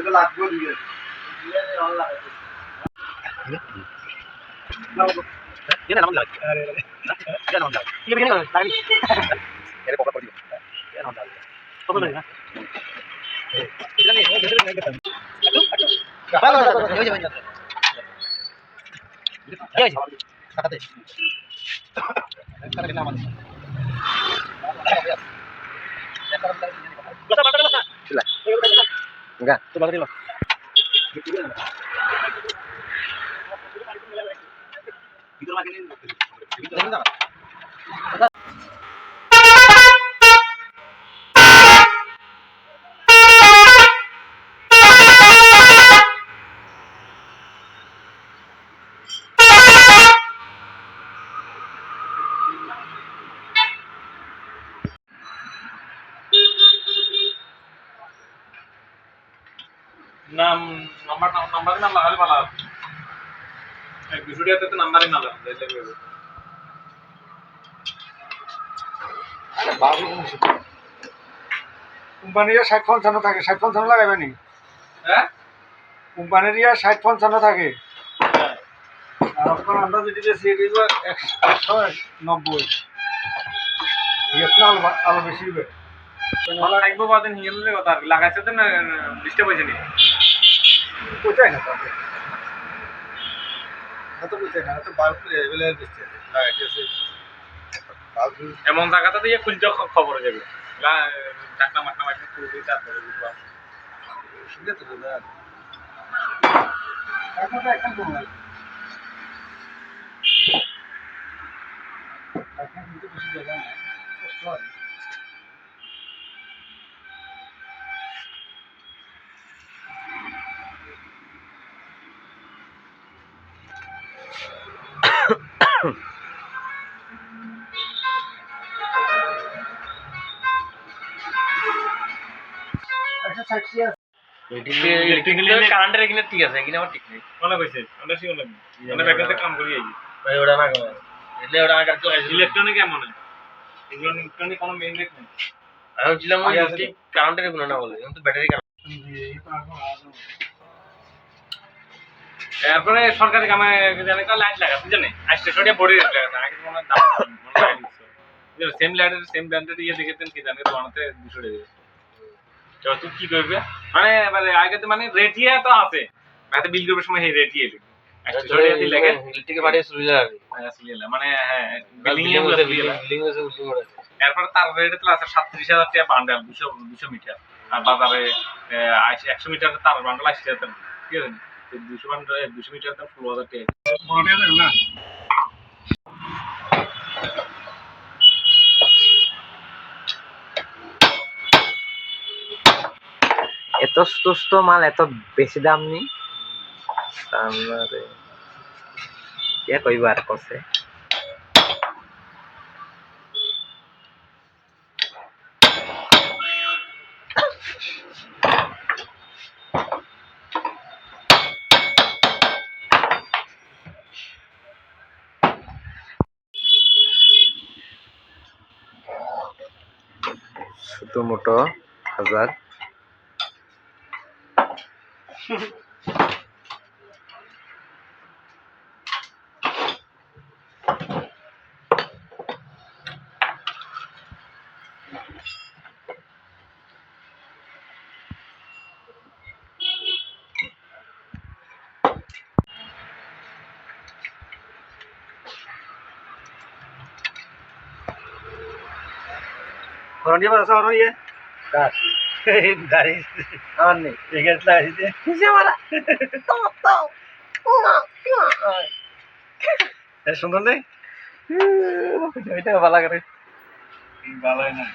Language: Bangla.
তো লাগবে দিয়ে ये नाम लगा अरे क्या नाम लगा ये भी नहीं लगा मेरे पॉकेट पर क्या नाम लगा तो बोल ना इधर नहीं इधर नहीं चलो ये जो ये जो काटते काटते नाम Gua sama kan Sila. Enggak. Coba lo. Itu lagi ini. Itu enggak. Number নাম লাগালে ভালো হবে ভিডিওতে তো নাম্বারই না লাগালে লাগবে আরে বাবু কোম্পানির 60-55 থাকে 60-55 লাগাবে নি হ্যাঁ কোম্পানির 60-55 থাকে আর আপনার আমরা যদি বেশি দিব 190 ইয়েতনা আলো বেশি হবে ভালো লাগবে বাদিন হিললে কথা লাগাইছে তো না ডিস্টার্ব হইছে নি কোথায় না তবে এত কোথায় না তো বাল্ব লেভেলের দিচ্ছে লাগাইতেছে বাল্ব এমন জায়গাতে দিয়ে খুলতে খবর যাবে ঢাকনা মাকনা মাইকে খুলবি তারপরে বুঝবা শুনে তো দাদা এখন কোন এখন কিন্তু বেশি জায়গা না কষ্ট হয় কারেন্টের এখানে ঠিক আছে এখানে আমার ঠিক নেই মনে কইছে আমরা শিও লাগবে আমরা ব্যাকআপে কাম করি আই ভাই ওটা না করে এলে ওটা আগে তো ইলেকট্রনিক এমন এগুলো ইলেকট্রনিক কোনো মেইন রেট নেই আমি ভাবছিলাম ওই ঠিক কারেন্টের কোনো না বলে কিন্তু ব্যাটারি এরপরে সরকারি কামে জানে কা লাইট লাগাতে জানে আর স্টেশনে বডি রেট লাগাতে আগে তো মনে দাম মনে দিচ্ছে সেম লাইটের সেম ব্র্যান্ডের ইয়ে দেখেছেন কি জানে তো বানাতে 200 টাকা তো তুই কি করবে মানে এবারে আগে তো মানে রেটিয়া তো আছে মানে বিল করবার সময় এই রেটিয়ে দিবে স্টেশনে যদি লাগে ইলেকট্রিক বাড়ি সুবিধা আছে আসলে মানে হ্যাঁ বিলিং এ উল্টো করে এরপর তার রেট তো আছে 37000 টাকা বান্ডেল 200 মিটার আর বাজারে 100 মিটার তার বান্ডেল 80000 টাকা ঠিক আছে 200 বান্ডেল 200 মিটার দাম 16000 টাকা বড় টাকা না এত সুস্থ মাল এত বেশি দাম নেই সামনে কে কইবার কসে ছোট মোটো 1000 Orang dia merasa orang ya? কার Dari আমার নেই tiga setelah itu. কিসে মারা Sunder nih? এটা ভালো করে Balai nih.